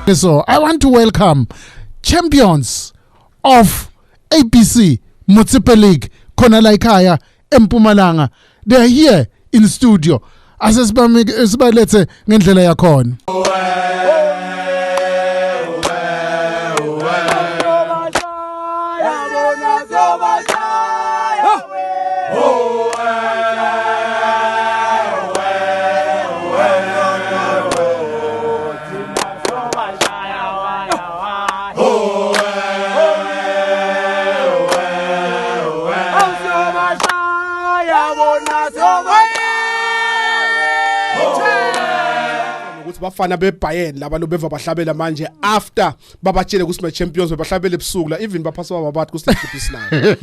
So I want to welcome champions of ABC Municipal League khona la ekhaya eMpumalanga. They are here in studio. Asesibalethe ngendlela yakhona. Bafana be Bayern labantu beva bahlabela manje after babatshele ukuthi ma champions bahlabela ebusuku la even baphasa babathi kusi isinayo.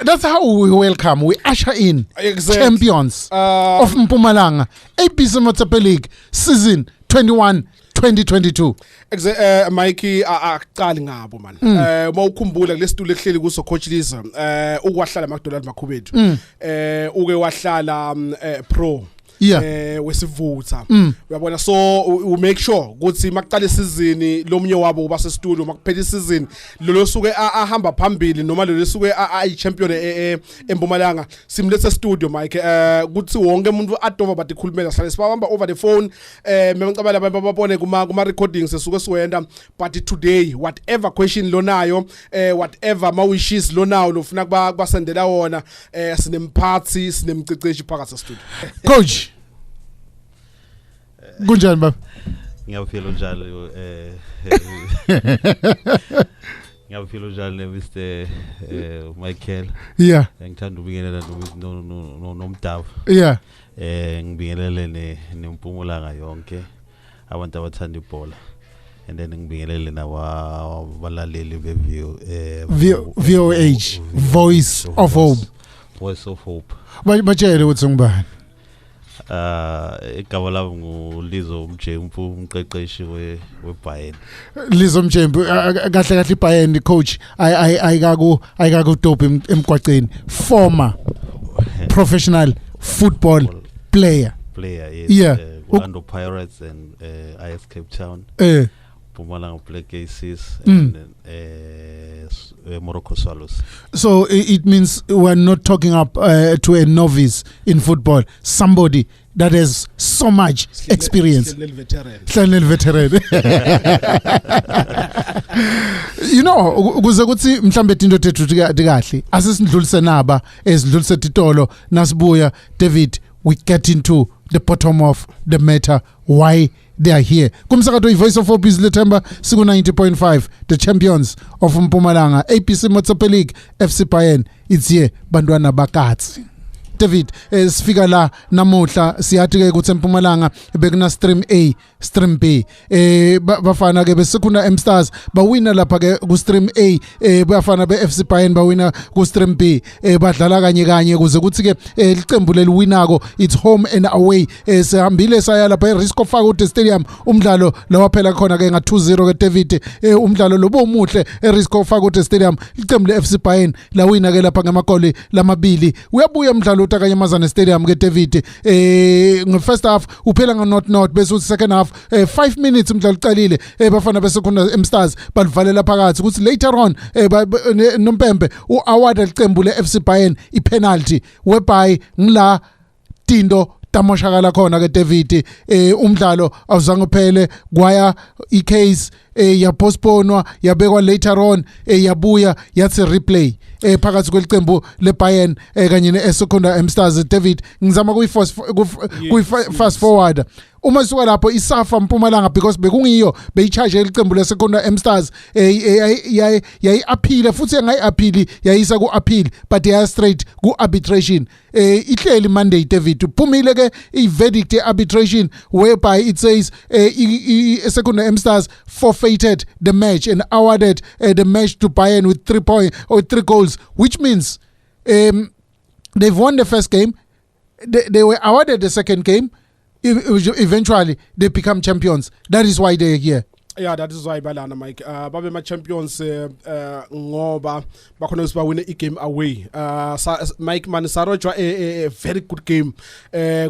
That's how we welcome, we usher in champions of Mpumalanga ABC Municipal League season 21-2022. Mikey aqali ngabo man. Mawukhumbula kulesitulo ehleli kuso coach Liza ukwahlala McDonald Makhubethu. Uke wahlala pro. Wesivutha uyabona, so we make sure ukuthi makuqala isizini lomnye wabo uba se studio makuphela isizini lo suke ahamba phambili noma lo suke ayi champion eMpumalanga simlethe studio Mike ukuthi wonke umuntu adova bathi khulumela sihlale sibamba over the phone memcabala babone kuma recordings esuke siwenda, but today whatever question lonayo whatever ma wishes lonayo lofuna kubasendela wona sinemphathi sinemceceshi phakathi studio. Coach kunjani baba? Ngiyaphila njalo ngiyaphila njalo Mr Michael. Yeah. Ngithanda ukubingelela nomdavu. Yeah. Ngibingelele neMpumalanga yonke abantu abathanda ibhola, and then ngibingelele nabalaleli VOH Voice of Hope. Voice of Hope. Batshele ukuthi ngubani? Igama lami nguLizo Mjempu, umqeqeshi weBayern. Lizo Mjempu kahle iBayern coach ayikaku dope emgwaqeni, former professional football player, yes. Yeah. Orlando Pirates and IS Cape Town. Mpumalanga Black Aces and Morocco Swallows. So it means we're not talking up to a novice in football, somebody that has so much experience. Veteran. You know, kuze kuthi mhlambe into tethu kahle asisindlulise naba esidlulise titolo nasibuya David, we get into the bottom of the matter, why they are here. Kumsakato Voice of Hope is Letemba siku 90.5, the champions of Mpumalanga ABC Municipal League FC Bayern. It's here bantwana bakatsi. David, sifika la namuhla siyathi ke ukuthi eMpumalanga bekuna stream A, stream B. Bafana ke besekuna M-Stars bawina lapha ke ku stream A, bafana be FC Bayern bawina ku stream B. Badlala kanye kuze kuthi ke licembu leliwinako it's home and away. Sihambile saya lapha eRisco Fakute Stadium, umdlalo lawaphela khona ke nga 2-0 ke David. Umdlalo lobo omuhle eRisco Fakute Stadium, licembu leFC Bayern lawina ke lapha ngamagoli lamabili. Uyabuya umdlalo utakanyamazana stadium ke David first half uphela nga not bese second half 5 minutes umdlalo uqalile bafana bese khona M-Stars balivalela phakathi ukuthi later on nompempe uaward licembu leFC Bayern ipenalty whereby ngila Tindo tamoshakala khona ke David. Umdlalo awuzange uphele kwaya icase yapostponwa yabekwa later on yabuya yathi replay phakathi kwelicembu leBayern kanye neSecunda M-Stars. David, ngizama fast forward uma suka lapho isafa Mpumalanga because bekungiyo beyicharge ilicembu leSecunda M-Stars yayi appeal futhi ngayi appeal yayisa ku appeal but yaya straight ku arbitration. Ihleli Monday David uphumile ke i-verdict arbitration whereby it says Secunda M-Stars forfeited the match and awarded the match to Bayern with 3 points or 3 goals, which means they've won the first game, they were awarded the second game, eventually they become champions. That is why they're here. Yeah, that is why balana Mike babe ma champions ngoba bakhona ukuthi bawine igame away Mike Manisarojwa a very good game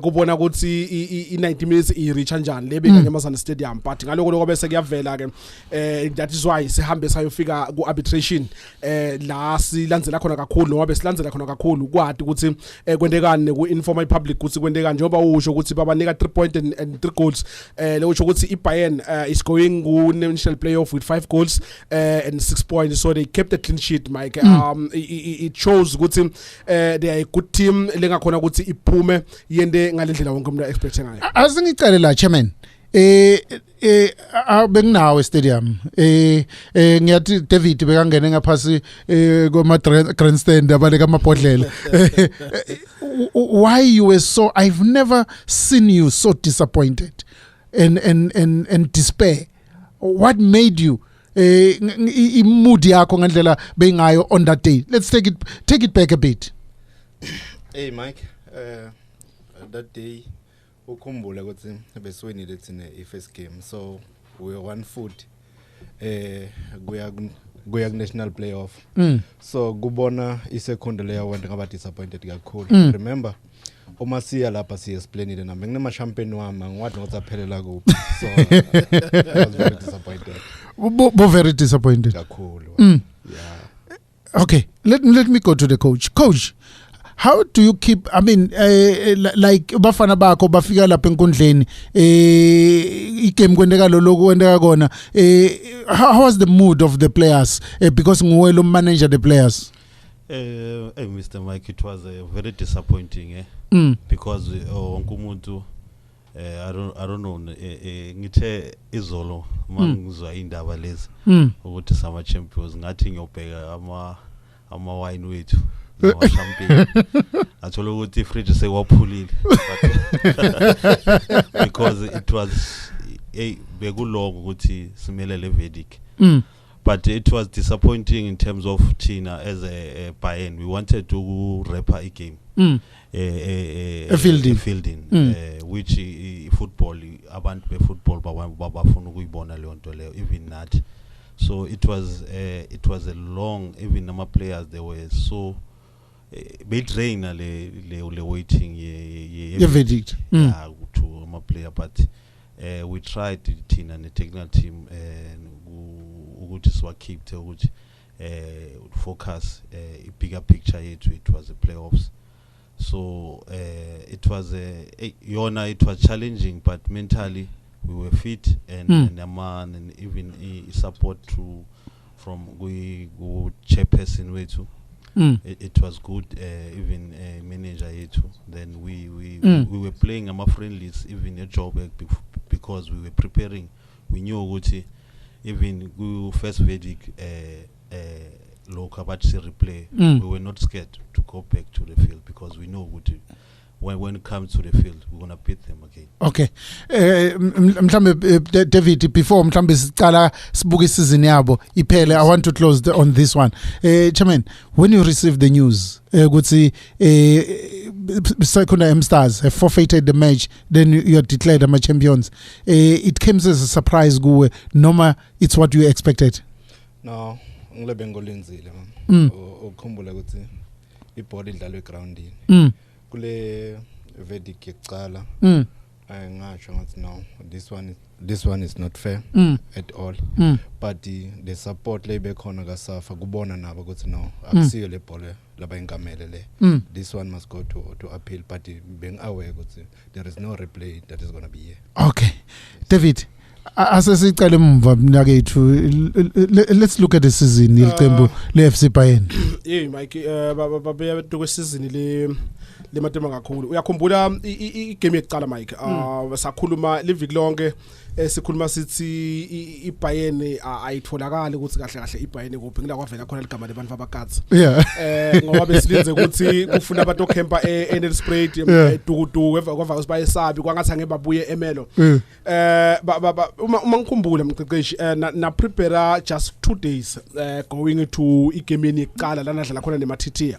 kubona ukuthi i90 minutes I reach kanjani lebe kanye eMasana Stadium but ngaloko lokho bese kuyavela ke that is why sihambe sayofika ku arbitration la silandzela khona kakhulu ngoba silandzela khona kakhulu kwadi ukuthi kwendekane ku informal public ukuthi kwendekane njengoba usho ukuthi babanika 3 points and 3 goals lekusho ukuthi iBayern is going initial playoff with 5 goals and 6 points, so they kept a clean sheet, Mike. It shows ukuthi they are a good team lengakhona ukuthi iphume yende ngalendlela wonke umuntu expect ngayo. Asingicale la chairman benginawo stadium ngiyathi David bekangene ngaphasi koma grandstand abaleka amabhodlela. Why you were so, I've never seen you so disappointed and despair. What made you mood yakho ngandlela bengayo on that day? Let's take it back a bit. Hey Mike, that day ukhumbula ukuthi beswinile thina first game, so we were 1 foot kuya national playoff. So kubona second layer went ngaba disappointed kakhulu. Remember uma siya lapha siya explainile nami nginema champion wami ngiwathi ngozaphelela kuphi, so I was very disappointed. Very disappointed Kakhulu. Yeah. Okay, let me go to the coach. How do you keep, I mean, like bafana bakho bafika lapha enkundleni igame kwendeka lo kwendeka kona, how was the mood of the players because nguwe lo manager the players? Hey Mr. Mike, it was very disappointing because wonke umuntu I don't know ngithe izolo mangizwa indaba lezi ukuthi sama champions ngathi ngiyobheka ama wine wethu ama champagne athola ukuthi fridge sekwaphulile because it was bekuloko ukuthi simele le verdict. But it was disappointing in terms of Tina as a Bayern. We wanted to wrap a game, a fielding, which football, abantu be football, babafuna ukuyibona leyo nto leyo, even that. So it was a long, even nama players they were so betrain le waiting the verdict to ama player, but we tried Tina and the technical team ukuthi siwakhiphe ukuthi focus bigger picture yethu. It was the playoffs, so it was it was challenging, but mentally we were fit and even support from chairperson wethu. It was good, even manager yethu. Then we were playing ama friendlies even a job because we were preparing. We knew ukuthi even go first verdict local but replay, we were not scared to go back to the field because we know what when it comes to the field we're gonna beat them again. Okay, mhlambe David, before mhlambe sicala sibuka isizini yabo iphele, I want to close on this one. Chairman, when you received the news ukuthi Second M Stars have forfeited the match, then you are declared as champions, it came as a surprise kuwe noma it's what you expected? No, ngilebe ngolinzile man. Ukhumbula ukuthi ibhola idlalwe groundini. Kule verdict yecala ngasho ngathi no, this one is not fair at all. But the support le bekhona kaSafa kubona nabo ukuthi no, akusiyo le bhola laba inkamele le. This one must go to appeal, but being aware ukuthi there is no replay that is going to be here. Okay, David, asesicale mva mnakethu, let's look at the season iqembu le FC Bayern. Yeah Mike, babeya betuke season le matema kakhulu. Uyakhumbula igame yecala Mike, sakhuluma liviki lonke sikhuluma sithi iBayern ayitholakala ukuthi kahle kahle iBayern kuphi ngila kwavela khona ligama lebantu abakatsi. Ngoba besilinze ukuthi kufuna abantu okhempa eNelspruit dukuduku kwava usibayesabi kwangathi angeke babuye emelo. Uma ngikhumbula mqeqeshi na prepare just 2 days going to igame yecala lana dlala khona neMathithiya.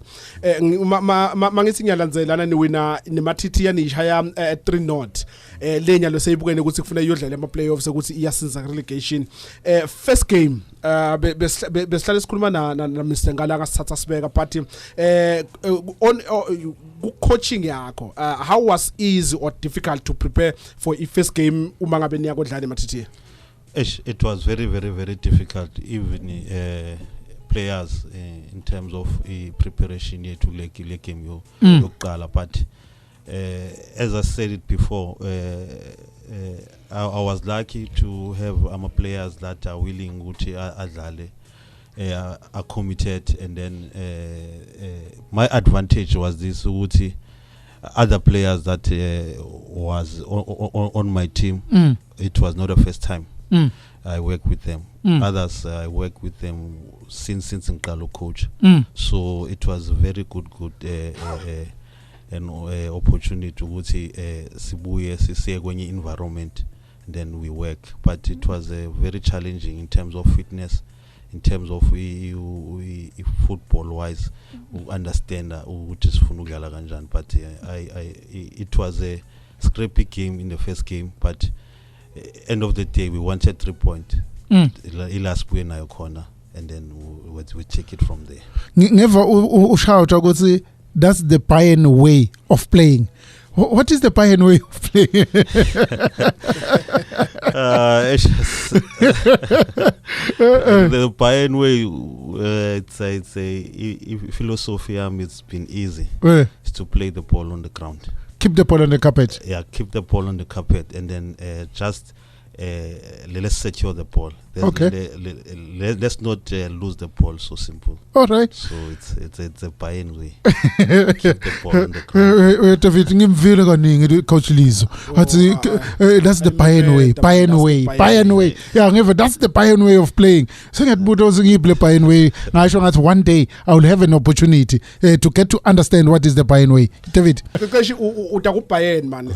Mangithi ngiyalandzelana niwina neMathithiya nishaya 3-0. Lenya lo seyibukene ukuthi kufuna iyodlala ama playoffs ukuthi iyasiza relegation first game besihlala sikhuluma na Mr Ngalanga sithatha sibeka but on coaching yakho how was easy or difficult to prepare for a first game uma ngabe niya kodlala eMathithi? It was very very very difficult even players in terms of preparation yethu le game yokuqala but as I said it before I was lucky to have players that are willing ukuthi adlale are committed and then my advantage was this ukuthi other players that was on my team it was not the first time I work with them others I work with them since ngiqala coach so it was very good an opportunity ukuthi sibuye sisiye kwenye environment then we work but it was very challenging in terms of fitness in terms of football wise understand ukuthi sifuna ukudlala kanjani but it was a scrappy game in the first game but end of the day we wanted 3 points last buye nayo khona and then we take it from there. Never ushout ukuthi that's the Bayern way of playing. What is the Bayern way of playing? The Bayern way, it's a philosophy. It's been easy. It's to play the ball on the ground. Keep the ball on the carpet. Yeah, keep the ball on the carpet, and then just let's secure the ball. Okay. Let's not lose the ball. So simple. All right. So it's a Bayern way. Keep the ball on the ground. David, ngimvile kaningi coach Lizo. That's the Bayern way. Bayern way. Yeah, ngive that's the Bayern way of playing. So ngiyabuza ukuthi ngiplay Bayern way. Ngisho ngathi one day I will have an opportunity to get to understand what is the Bayern way. David. Because utaku Bayern man.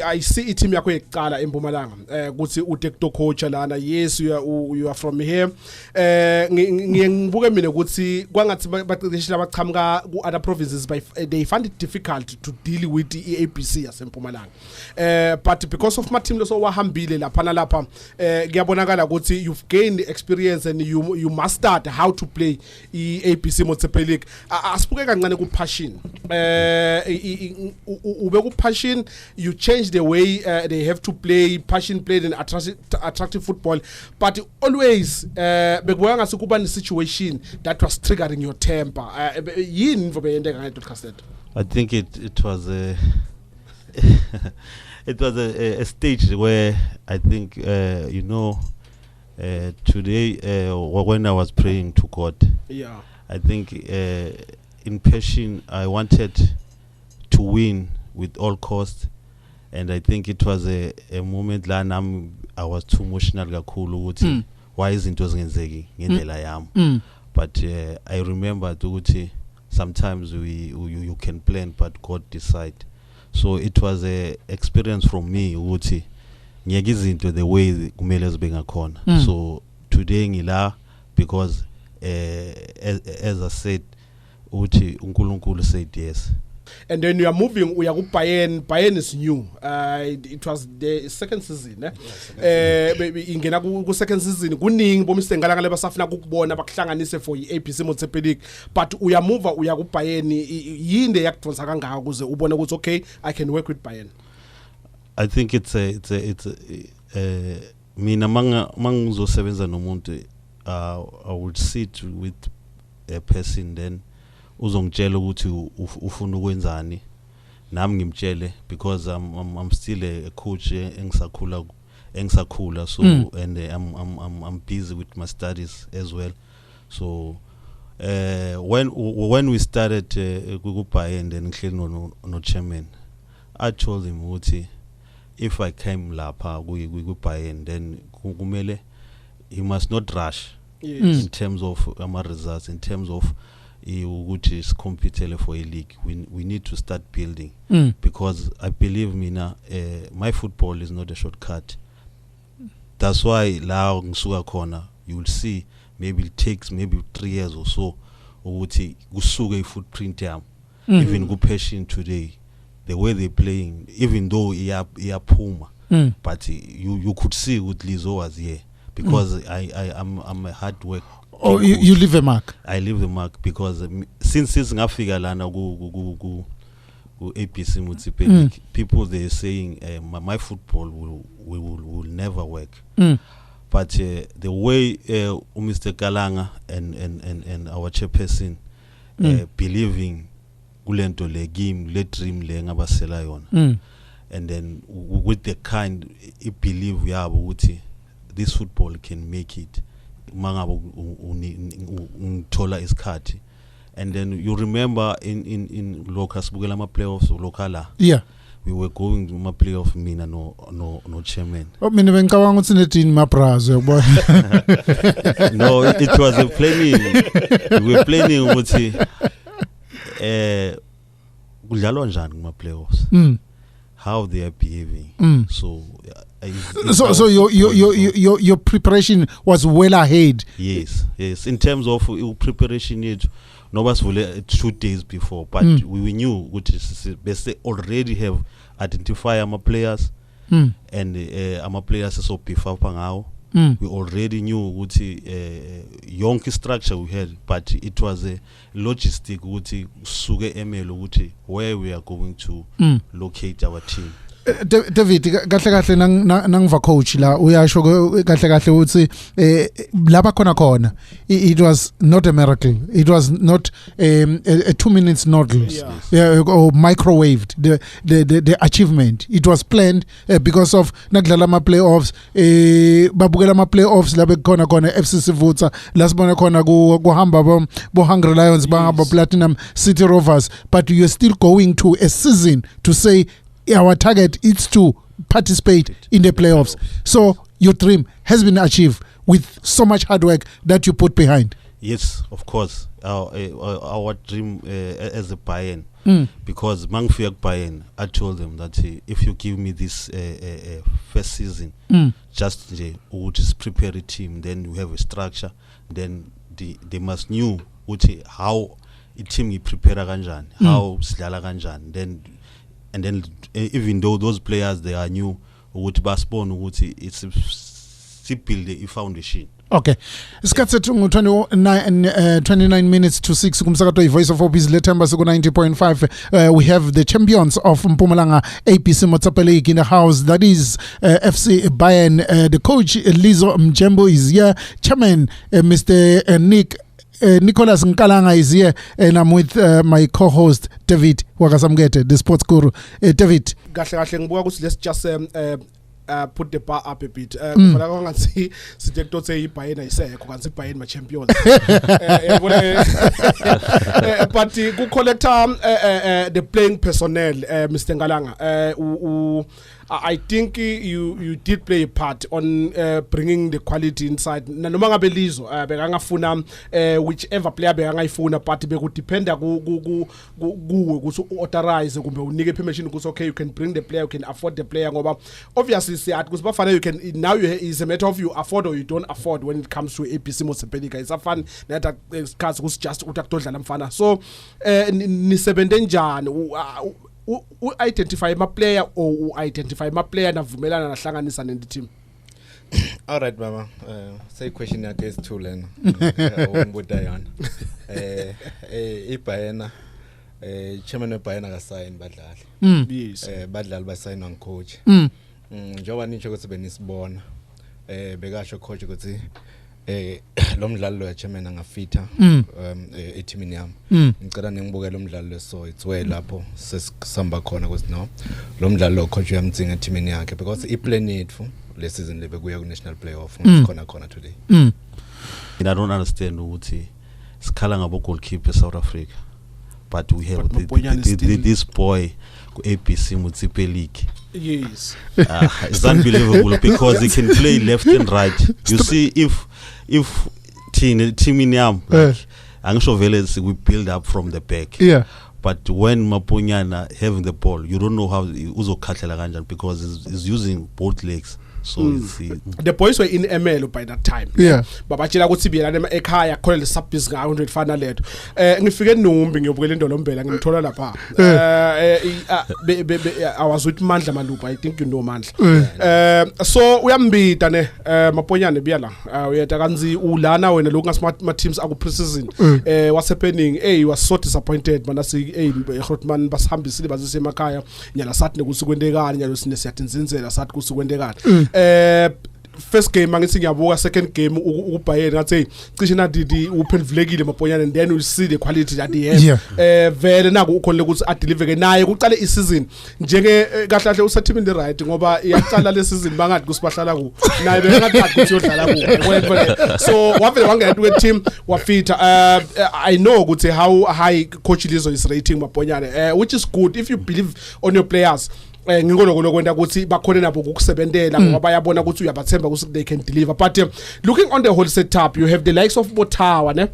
I see team yakho eqala eMpumalanga. Ukuthi utekto coach lana. Yes, you are from here. Ngibuke mina ukuthi kwangathi baqeqeshi labaqhamuka ku other provinces they find it difficult to deal with the ABC yaseMpumalanga. But because of my team lo so wahambile lapha nalapha kuyabonakala ukuthi you've gained experience and you mastered how to play ABC Motsepe League. Asibuke kancane ku passion. Ube ku passion you change the way they have to play passion played in attractive football. But always bekuya ngase kuba ne situation that was triggering your temper. Yini mvobe yendeka ngeto cassette? I think it was a it was a stage where I think today when I was praying to God, yeah, I think in passion I wanted to win with all costs, and I think it was a moment la I was too emotional kakhulu ukuthi why izinto zingenzeki ngendlela yami but I remember ukuthi sometimes you can plan but God decide. So it was a experience from me ukuthi ngiyeke izinto the way kumele zibe ngakhona. So today ngila because as I said ukuthi uNkulunkulu said yes. And then you are moving, we are Bayern. Bayern is new. It was the second season. Ingena ku second season. Kuningi bomise ngalanga lebasafuna ukubona bakuhlanganise for iABC Motsepe League. But we are move, we are ku Bayern. Yinde yakudonsa kangaka ukuze ubone ukuthi okay, I can work with Bayern. I think it's mina mangizosebenza nomuntu I would sit with a person then uzongitshela ukuthi ufuna ukwenzani nami ngimtshele because I'm still a coach engisakhula so and I'm busy with my studies as well. So when we started ku Bayern then ngihleli no chairman I told him ukuthi if I came lapha ku Bayern then kumele he must not rush in terms of results, in terms of which is competitive for a league. We need to start building because I believe my football is not a shortcut. That's why la ngisuka khona you will see maybe it takes maybe 3 years or so ukuthi kusuke ifootprint yami even ku passion today the way they playing even though iyaphuma but you could see with Lizo was here because I'm a hard work. Oh, you leave a mark. I leave the mark because since ngafika lana ku APC Municipal people they saying my football will never work. But the way Mr. Kalanga and our chairperson believing kulento le game le dream le ngabasela yona, and then with the kind believe yabo ukuthi this football can make it mangabo ngithola isikhathi. And then you remember in local sibukela ama playoffs local we were going to my playoff mina no chairman. Mina bengicabanga ukuthi netini mabrazo yabona. No, it was a planning. We were planning ukuthi kudlalwa njani kuma playoffs. How they are behaving. So your preparation was well ahead. Yes. In terms of preparation yethu nobody will 2 days before, but we knew they already have identified our players and our players so before pangawo. We already knew young structure we had, but it was a logistic suge emelo where we are going to locate our team. David kahle nangiva coach la uyasho kahle uthi laba khona it was not a miracle, it was not a 2 minutes noodles or microwaved the achievement. It was planned because of nakudlala ama playoffs babukela ama playoffs labe khona FC Sivutha lasibona khona kuhamba bo Hungry Lions bahamba Platinum City Rovers, but you are still going to a season to say our target is to participate in the playoffs. So your dream has been achieved with so much hard work that you put behind. Yes, of course. Our dream as a Bayern, because Mangfiak Bayern, I told them that if you give me this first season, just which is prepare a team, then you have a structure, then they must knew how a team prepare kanjani, how sidlala kanjani, and then even though those players they are new, ukuthi basibone ukuthi it's build a foundation. Okay. Isikhathi sethu ngu 29 minutes to 6 kumsakato Voice of Hope is Lethemba ku 90.5. We have the champions of Mpumalanga APC Motsapa League in the house, that is FC Bayern. The coach Lizo Mjembo is here, chairman Mr. Nicholas Nkalanga is here, and I'm with my co-host David Wakasamgete, the sports guru. David. Let's just put the bar up a bit. Kufana kangathi sithe kutotse iBayern ayisekho kanti iBayern ma champions. But ku collector the playing personnel, Mr. Nkalanga, I think you did play a part on bringing the quality inside. Noma ngabe Lizo bekangafuna whichever player bekangayifuna, but bekudependa kuwe ukuthi authorize kumbe unike permission ukuthi okay you can bring the player, you can afford the player, ngoba obviously siyathi ukuthi bafana you can now is a matter of you afford or you don't afford when it comes to APC Motsepelika. It's a fun that cause ukuthi just utakudlala mfana. So nisebente njani identify my player or identify my player navumelana nahlanganisa ne team? All right mama, say question against two lena umbudayana iBayern chairman weBayern akasign badlali yes badlali basayinwa ngicoach njoba nicho ukuthi benisibona bekasho coach ukuthi lo mdlalo lo chairman angafitha eteamini yami ngicela ningibukele lo mdlalo so it's way lapho sesamba khona ukuthi no lo mdlalo lo coach uyamdzinga eteamini yakhe because I plan yethu le season lebe kuya ku national playoff khona today. And I don't understand ukuthi sikhala ngabo goalkeeper South Africa, but we have this boy ku APC Municipal League. Yes. It's unbelievable because he can play left and right. You see, if team in Yam, angisho vele we build up from the back. Yeah. But when Mpumalanga having the ball, you don't know how uzokhatlela kanjani because he's using both legs. So the boys were in ML by that time. Yeah. Babatshela ukuthi biyelana ekhaya khona le subbiz nga 100 fana letho. Ngifike eNumbi ngiyobukela indolombela ngimthola lapha. I was with Mandla Malupa, I think you know Mandla. So uyambita ne maponyane biya la. Uyeta kanzi ulana wena lokhu ngasma teams aku preseason. What's happening? He was so disappointed manasi Grootman basihambisile bazise emakhaya nyala sathi nekusukwendekani nyalo sine siyatinzinzela sathi kusukwendekani. First game angithi ngiyabuka, second game uBayern ngathi cishe nadidi uphendvulekile maponyana, and then you see the quality that he has. Vele naku ukhonile ukuthi adeliver ke naye kuqale iseason njenge kahle usathimini the right ngoba iyaqala le season bangathi kusibahlala ku naye bengathi ukuthi yodlala ku. So wavele wangena ku team wafita. I know ukuthi how high coach Lizo is rating maponyana, which is good if you believe on your players. Ngingoloko kwenda ukuthi bakhona nabo ukusebenzela ngoba bayabona ukuthi uyabathemba ukuthi they can deliver. But looking on the whole setup, you have the likes of Botawa ne,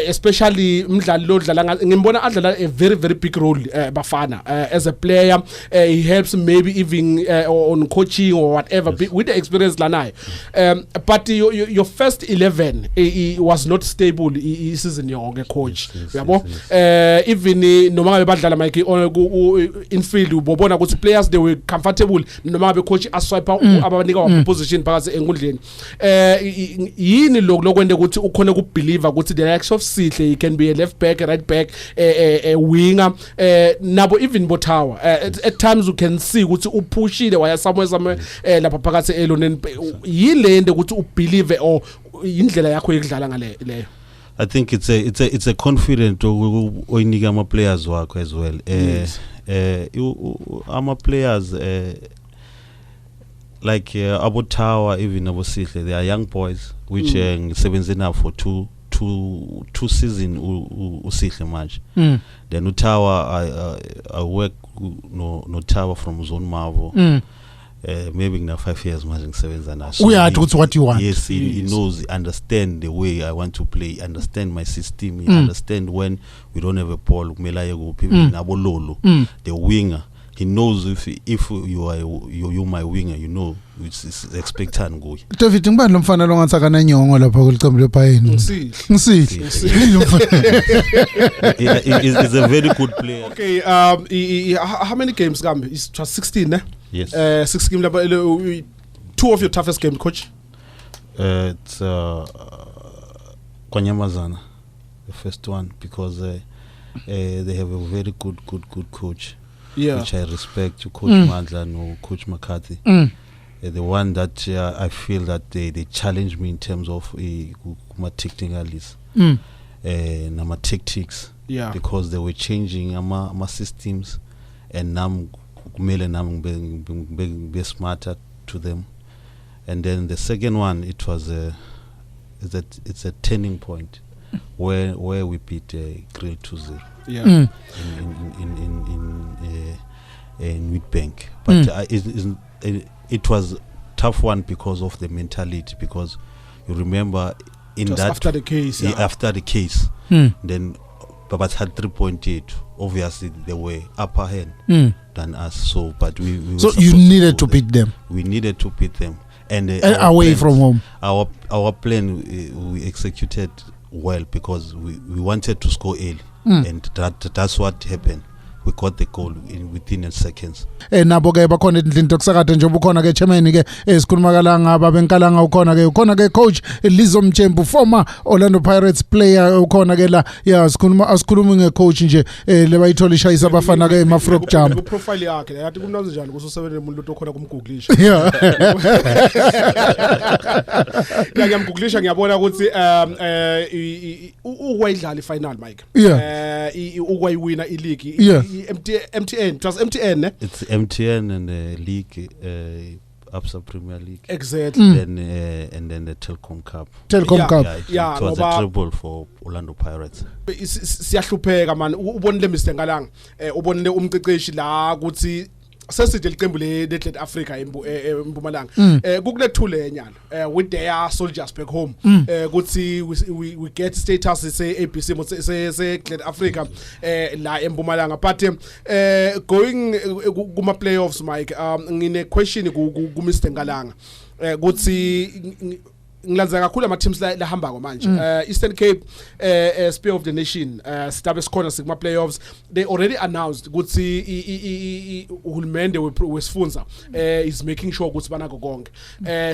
especially mdlali lo dlala ngimbona adlala a very very big role Bafana as a player. He helps maybe even on coaching or whatever, with the experience lanayo. But your first 11 was not stable season yonke coach yabo. Even noma ngabe badlala Mike infield ubona ukuthi players they were comfortable noma be coach aswipe abanika wa position phakathi enkundleni. Yini lokwenda ukuthi ukhona ku believe ukuthi the likes of Sihle, he can be a left back, a right back, a winger, nabo even Botawa at times you can see ukuthi upushile waya somewhere lapha phakathi eloneni. Yilende ukuthi ubelieve or indlela yakho yokudlala ngale leyo. I think it's a confident oyinika ama players wakho as well. Ama players like Abotawa, even Abosihle, they are young boys which sebenze now for two season usihle match. Then Utawa I work no Tawa from Zone Marvel. Maybe now 5 years matching sevens and so we are to what you want. Yes, he knows, he understand the way I want to play, understand my system, he understand when we don't have a ball, the winger. He knows if you my winger, you know it's expected and go. David ngibani lo mfana lo ngathi kana nyongo lapha kulicembu leBayern. Ngisihle. He's a very good player. Okay, how many games Gambi? It was 16 eh? Yes. 6 games. 2 of your toughest games, coach? It's Kwanyamazana, the first one, because they have a very good coach. Yeah. Which I respect, to Coach Mandla and Coach McCarthy. The one that I feel that they challenge me in terms of my technicalities, my tactics, because they were changing my systems, and now be smarter to them. And then the second one, it was it's a turning point where we beat Grill 2-0. Yeah. In Wheatbank, but it was tough one because of the mentality. Because you remember in that after the case, after the case, then Babat had 3.8. Obviously, they were upper hand than us. So, but we so you needed to beat them. We needed to beat them, and away from home. Our plan we executed well because we wanted to score early, and that's what happened. We got the goal within a seconds. Nabo ke bakhona indlinto kusakade nje ubukhona ke chairman ke esikhulumakalanga babenkalanga ukhona ke coach Lizo Mchembu, former Orlando Pirates player ukhona ke la asikhuluma ngecoach nje lebayithola ishayisa abafana ke Mafrog Jam. Ku profile yakhe yathi kumnazi njani kususebenza umuntu lo khona kumgooglisha. Ngiyamgooglisha ngiyabona ukuthi ukwayidlala ifinal Mike. Ukwayiwina ileague. MTN, it was MTN, eh? It's MTN and the league, Absa Premier League. Exactly. Then and then the Telkom Cup. Cup. Yeah, it was a treble for Orlando Pirates. Siyahlupheka man ubonile Mr Ngalanga ubonile umqeqeshi la ukuthi sesithi liqembu le Africa eMpumalanga kukulethule enyana with their soldiers back home kuthi we get status se ABC se Glad Africa la eMpumalanga but going kuma playoffs Mike ngine question ku Mr Ngalanga kuthi ngilanza kakhulu ama teams la hamba ko manje Eastern Cape Spear of the Nation stabe sikhona sikuma playoffs they already announced ukuthi uhulumende wesifundza is making sure ukuthi banako konke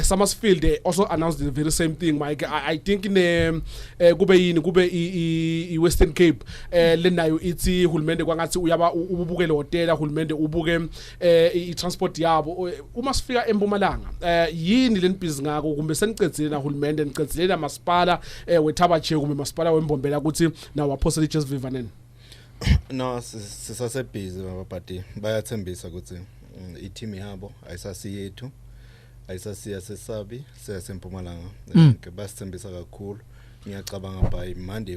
Summersfield they also announced the very same thing Mike I think kube I Western Cape lenayo ithi uhulumende kwangathi uyaba ubukele hotel uhulumende ubuke I transport yabo uma sifika eMpumalanga yini lenibhizi ngako kumbe senicedzile uhulumende nicedzelela masipala wethabache kumbe masipala wembombela ukuthi nawo aphosele just vivaneni no sisase busy babapati bayathembisa ukuthi i-team yabo ayisasi yethu ayisasiya sesabi seyasempumalanga ke basithembisa kakhulu ngiyacabanga by Monday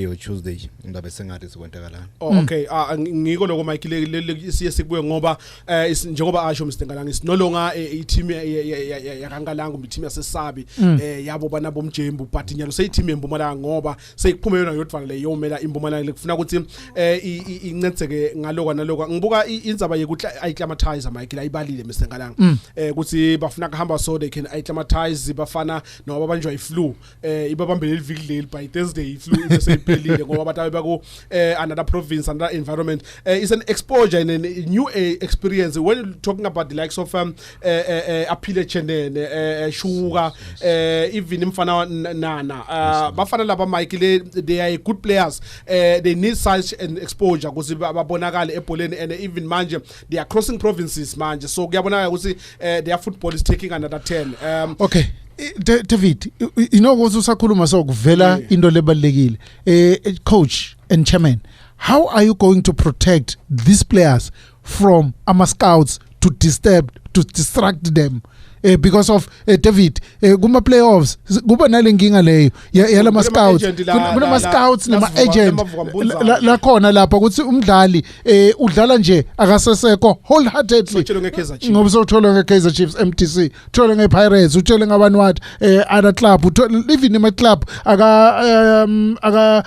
or Tuesday ndabe sengathi sikwentekalana okay ngiko lokho Mike le siye sikubuye ngoba njengoba asho Mr Ngalanga is no longer a team yakangalanga umbe team yasesabi yabo bana bomjembu but nyalo sey team eMpumalanga ngoba seyiphume yona yodvana le yomela iMpumalanga lekufuna ukuthi incenzeke ngalokho nalokho ngibuka indzaba yokuthi ayiclimatize Mike la ibalile Mr Ngalanga ukuthi bafuna kuhamba so they can acclimatize bafana noba banjwa iflu ibabambele iviki leli by Thursday iflu besephelile ngoba batabe bako another province another environment is an exposure and a new experience when you're talking about the likes of Apile Chenene Shuga even imfana Nana bafana laba Mike they are good players they need such an exposure because babonakala ePoleni and even manje they are crossing provinces manje so kuyabonakala ukuthi their football is taking another 10 okay David you know ukuthi usakhuluma sokuvela into lebalekile coach and chairman how are you going to protect these players from ama scouts to distract them because of David kuma playoffs kuba nalenkinga leyo yala ma scouts kuna ma scouts nama agent la khona lapha ukuthi umdlali udlala nje akaseseko wholeheartedly ngoba sothola ngeKaizer Chiefs MTC thola ngePirates uthola ngabani wathi other club even ema club aka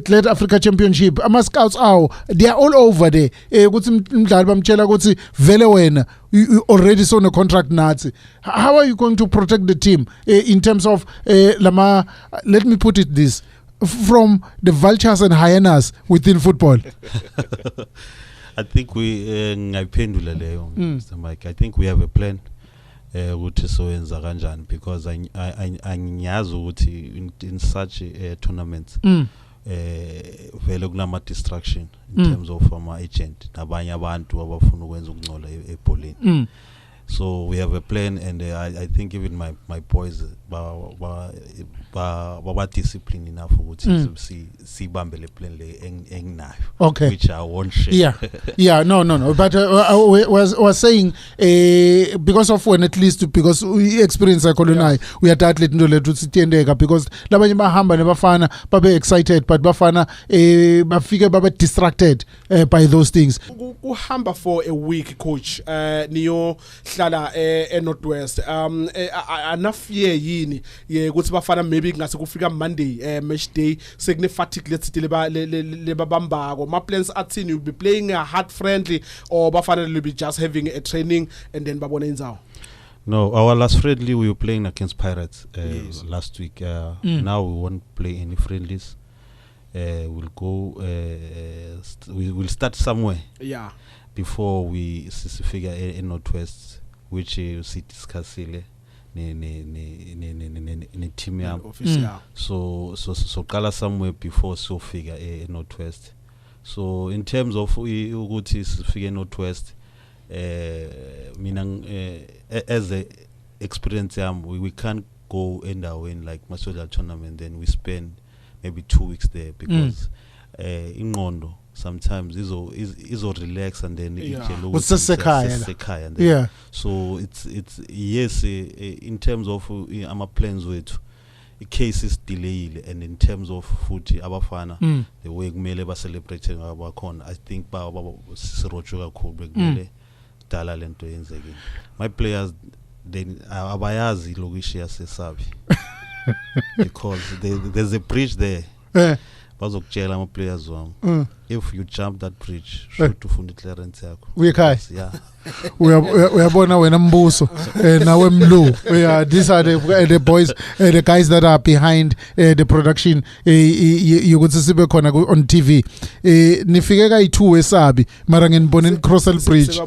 Glad Africa Championship ama scouts awo they are all over there ukuthi umdlali bamtshela ukuthi vele wena you already saw a contract nazi how are you going to protect the team in terms of lama let me put it this from the vultures and hyenas within football I think we ngayiphendula leyo Mr Mike I think we have a plan ukuthi soyenza kanjani because angiyazi ukuthi in such tournaments vele kunama distraction in terms of ama agent nabanye abantu abafuna ukwenza ukungcola ePoleni so we have a plan and I think even my boys ba discipline enough ukuthi sibambe le plan le enginayo okay which I won't share yeah no but was saying because of when at least because we experience colonial we are that let into lethu sithendeka because labanye bahamba nebafana babe excited but bafana bafike babe distracted by those things uhamba for a week coach niyo hlala eNorthwest enough year yini ukuthi bafana maybe ngase kufika Monday match day sekune fatigue let's le babambako my plans athini you be playing a hard friendly or bafana will be just having a training and then babona inzawo No, our last friendly we were playing against Pirates last week. Now we won't play any friendlies. We'll go. We will start somewhere. Yeah. Before we figure in Northwest, which you see discuss ne team ya. So color somewhere before so figure in Northwest. So in terms of we go to figure Northwest. As a experience we can't go end our win like Masoda tournament then we spend maybe 2 weeks there because in Ngondo sometimes is relax and then what's the Sekhaya so it's yes in terms of our plans with i-case is delayed, and in terms of futhi abafana the way kumele ba celebrate ngabakhona, I think ba sirojo kakhulu bekumele dala lento yenzekile. My players then abayazi lokishi yasesabi because there's a bridge there. Bazokutshela ama players wami, if you jump that bridge should ufunda clearance yakho. Uyekhaya. Yeah. Uyabona wena Mbuso nawe Mlu. These are the boys, the guys that are behind the production. You could see sibe khona on TV. Nifike kayi2 esabi mara ngenibona Crossel Bridge.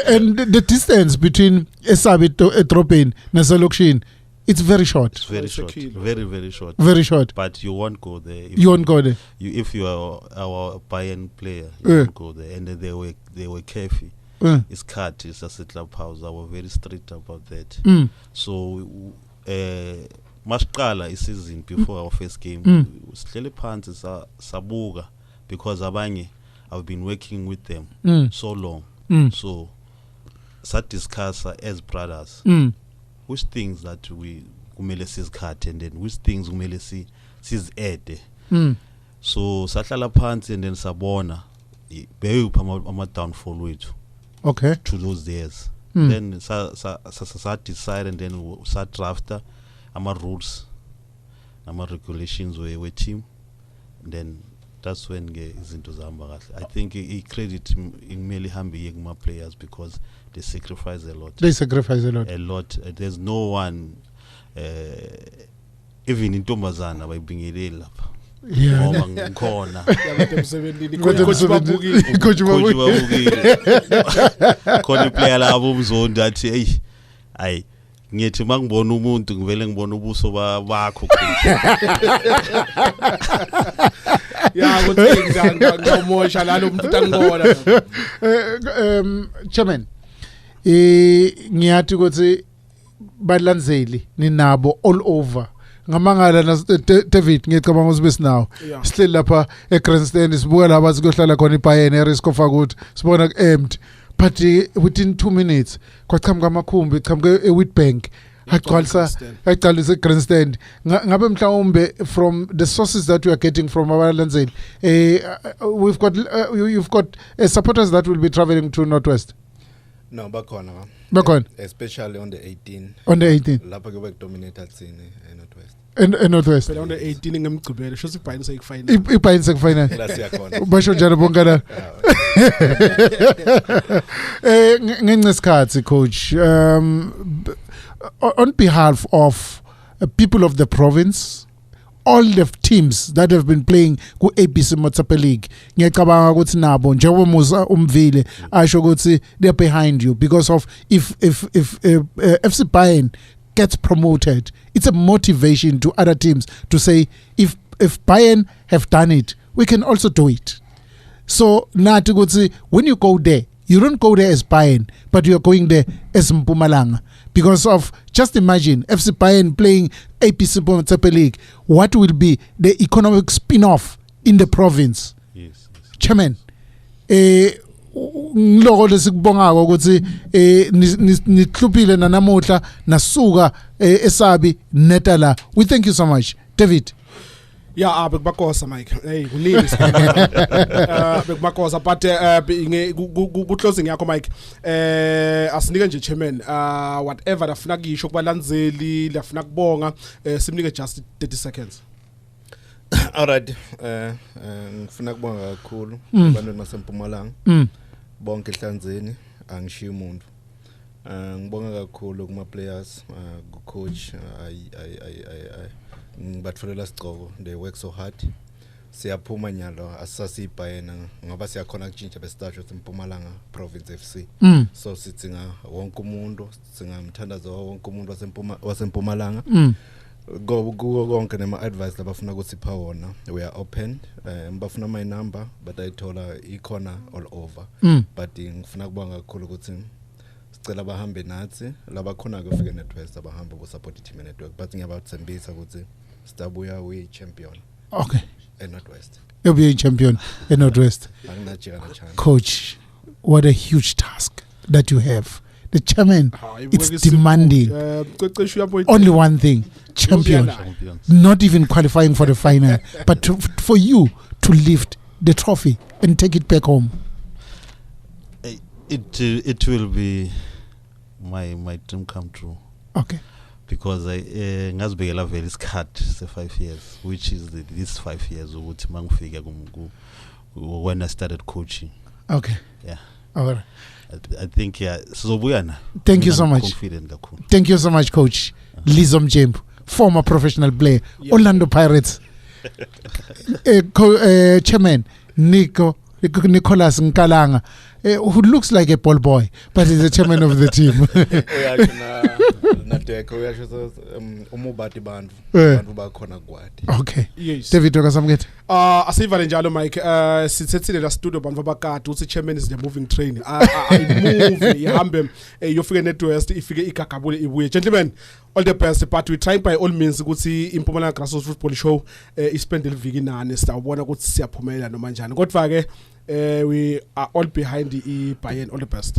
And the distance between esabi to Etropeni naselokishini, it's very short. It's very short. Very, very short. Very short. But you won't go there. You won't go there. If you are our Bayern player, you won't go there. And they were careful. It's cut. It's just a clubhouse. I was very strict about that. So, mashqala isizini before our first game. Sihlele phansi sabuka because abanye I've been working with them so long. So, discuss as brothers. Which things that we kumele sizikhathe and then which things kumele sizede. So sahlala phansi and then sabona beyupha ama downfall wethu. Okay. To those days. Then sa decide and then sa drafter ama rules ama regulations we team, and then that's when izinto zihamba kahle. I think I credit imeli hambi kuma players because they sacrifice a lot. They sacrifice a lot. A lot. There's no one, even in Tombazana, by being a lapha. Yeah. Corner. Coach Khona player labo umzondo athi hey ayi ngithi mangibona umuntu ngivele ngibona ubuso bakho. Yeah, ngomosha la lo muntu angibona. Chairman, ngiyathi ukuthi balandzeli ninabo all over. Ngamangala na David ngicabanga ukuthi besinawo. Sihleli lapha eGrandstand sibuka laba sikohlala khona iBayern eRiscofa ukuthi sibona empty. But within 2 minutes kwaqhamuka amakhumbi qhamuke eWitbank agcwalisa eGrandstand. Ngabe mhlawumbe from the sources that we are getting from our landzeli, we've got you've got supporters that will be traveling to Northwest. No, bakhona. Especially on the 18. On the 18. Lapha ke dominated scene Northwest. In Northwest. On the 18 ngemgcibelo sho siBayern sekufine. iBayern sekufine. Class yakhona. Basho njalo bonkana. Ngesikhathi coach, on behalf of people of the province, all the teams that have been playing ku ABC Motsapa League, ngiyacabanga ukuthi nabo njengoba Musa Umvile asho ukuthi they're behind you because of if FC Bayern gets promoted, it's a motivation to other teams to say if Bayern have done it, we can also do it. So nathi ukuthi when you go there, you don't go there as Bayern, but you're going there as Mpumalanga. Because of, just imagine, FC Bayern playing ABC Motsapa League, what will be the economic spin-off in the province? Yes. Chairman, ngiloko lesikubongako ukuthi nihluphile nanamuhla nasuka esabi netala. We thank you so much. David. Yeah, bekubakosa Mike. Hey, kunini bekubakosa but ku closing yakho Mike. Asinike nje chairman whatever lafuna kusho kubalandzeli, lafuna kubonga, simnike just 30 seconds. Alright, ngifuna kubonga kakhulu abantu baseMpumalanga. Bonke ehlanzeni angishiya umuntu. Ngibonga kakhulu kuma players, ku coach, batfolela sigcoko, they work so hard. Siyaphuma nyalo asasi iBayern ngoba siyakhona kutshintsha besitatsho seMpumalanga Province FC. So sitsinga wonke umuntu, singamthandaza wonke umuntu waseMpumalanga. Go konke nema advice labafuna ukusipha wona. We are open. Bafuna my number but I told her ikhona all over. But ngifuna kubonga kakhulu ukuthi sicela bahambe nathi labakhona ke ufike Northwest abahambe ku support team network but ngiyabathembisa ukuthi Stabuya we champion. Okay. In Northwest. You'll be a champion in Northwest. Coach, what a huge task that you have. the chairman. It's demanding. Only one thing, champion. Not even qualifying for the final, but for you to lift the trophy and take it back home. It will be my dream come true. Okay. Because ngazibekela vele isikhathi se 5 years, which is this 5 years ukuthi mangifika when I started coaching. Okay. Yeah. All right. I think sizobuya na. Thank you so much. Confident kakhulu. Thank you so much, Coach Lizo Mjembu, former professional player, Orlando Pirates. Chairman Nicholas Nkalanga, who looks like a ball boy, but is the chairman of the team. Okay. Yes. David, wakasamukethe. Asivale njalo Mike, sithethile la studio bantu abakade uthi chairman is the moving train. I move ihambe yofika netwest ifike igagabule ibuye. Gentlemen, all the best, but we try by all means ukuthi Mpumalanga Grassroots Football Show ispendele iviki nani sitawubona ukuthi siyaphumelela noma njani. Kodwa ke we are all behind the Bayern. All the best.